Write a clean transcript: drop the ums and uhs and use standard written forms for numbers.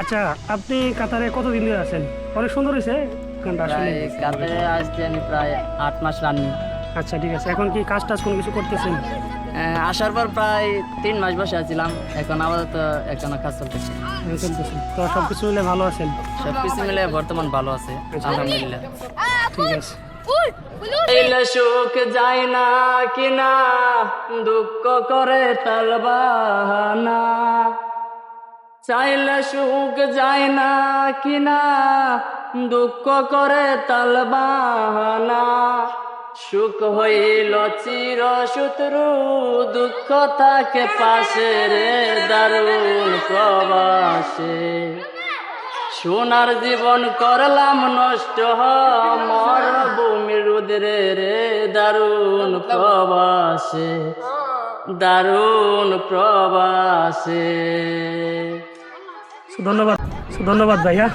আচ্ছা, আপনি কাতারে কতদিন ধরে আছেন? অনেক সুন্দর হয়েছে গানটা আসলে। প্রায় কাতারে আসছি আমি প্রায় 8 মাস রানিং। আচ্ছা, ঠিক আছে। এখন কি কাজ টাজ কোনো কিছু করতেছেন? আসার পর প্রায় 3 মাস বসে আছিলাম, এখন আপাতত এখনো কাজ চলতেছে। চলতেছেন তো, সবকিছু মিলে ভালো আছেন? সবকিছু মিলে বর্তমান ভালো আছে, আলহামদুলিল্লাহ। ঠিক আছে। চাইলে সুখ যায় না কিনা, দুঃখ করে তালবাহানা। চাইলে সুখ যায় না কিনা, দুঃখ করে তালবাহানা। সুখ হইল চির শত্রু, দুঃখ থাকে পাশে রে দারুণ প্রবাসে। সোনার জীবন করলাম নষ্ট, মরভূমি রুদ্রে রে দারুণ প্রবাসে, দারুণ প্রবাসে। ধন্যবাদ, ধন্যবাদ ভাইয়া।